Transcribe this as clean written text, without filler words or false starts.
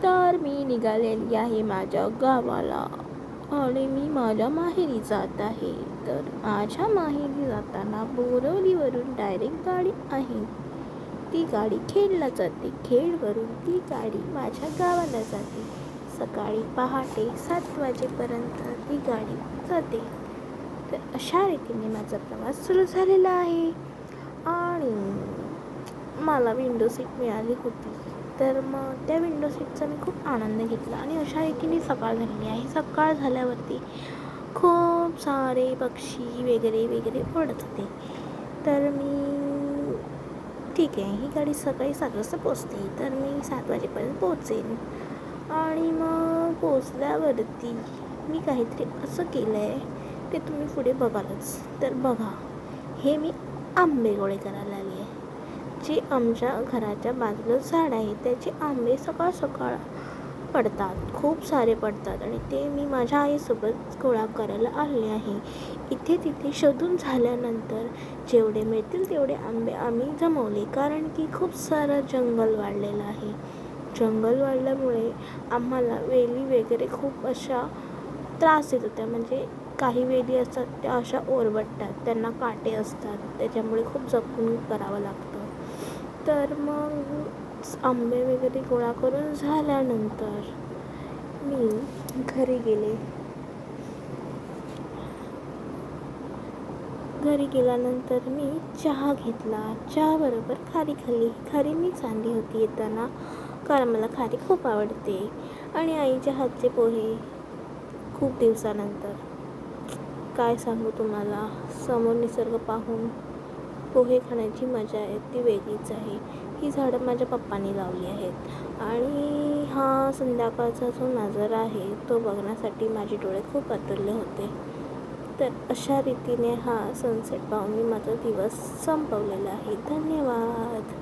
तर मी निघालेली आहे माझ्या गावाला आणि मी माझ्या माहेरी जात आहे. तर माझ्या माहेरी जाताना बोरवलीवरून डायरेक्ट गाडी आहे. ती गाडी खेडला जाते. खेडवरून ती गाडी माझ्या गावाला जाते. सकाळी पहाटे 7 वाजेपर्यंत ती गाडी जाते. तर अशा रीतीने माझा प्रवास सुरू झालेला आहे. आणि मला विंडो सीट मिळाली होती. तर मग त्या विंडो सीटचा मी खूप आनंद घेतला. आणि अशा रीतीने सकाळ झालेली आहे. सकाळ झाल्यावरती खूप सारे पक्षी वगैरे वगैरे उडत होते. तर मी ठीक आहे, ही गाडी सकाळी 7 वाजता पोचते, तर मी 7 वाजेपर्यंत पोचेन. आणि मग पोचल्यावरती मी काहीतरी असं केलं आहे ते तुम्ही पुढे बघालच. तर बघा, हे मी आंबे गोळे करायला लागले आहे. जे आमच्या घराच्या बाजूला झाड आहे त्याचे आंबे सकाळ सकाळ पडतात, खूप सारे पडतात. आणि ते मी माझ्या आईसोबत गोळा करायला आले आहे. इथे तिथे शोधून झाल्यानंतर जेवढे मिळतील तेवढे आंबे आम्ही जमवले, कारण की खूप सारं जंगल वाढलेलं आहे. जंगल वाढल्यामुळे आम्हाला वेली वगैरे खूप अशा त्रास देत होत्या. म्हणजे काही वेली असतात त्या अशा ओरबडतात, त्यांना काटे असतात, त्याच्यामुळे खूप जपून करावं लागतं. तर मग आंबे वगैरे गोळा करून झाल्यानंतर मी घरी गेले. घरी गेल्यानंतर मी चहा घेतला. चहाबरोबर खारी खाल्ली. खारी मीच आणली होती येताना, कारण मला खारी खूप आवडते. आणि आईच्या हातचे पोहे खूप दिवसानंतर, काय सांगू तुम्हाला, समोर निसर्ग पाहून पोहे खाण्याची मजा आहे ती वेगळीच आहे. ही झाडं माझ्या पप्पांनी लावली आहेत. आणि हा संध्याकाळचा जो नजारा आहे तो बघण्यासाठी माझे डोळे खूप आतुरले होते. तर अशा रीतीने हा सनसेट पाहून मी माझा दिवस संपवलेला आहे. धन्यवाद.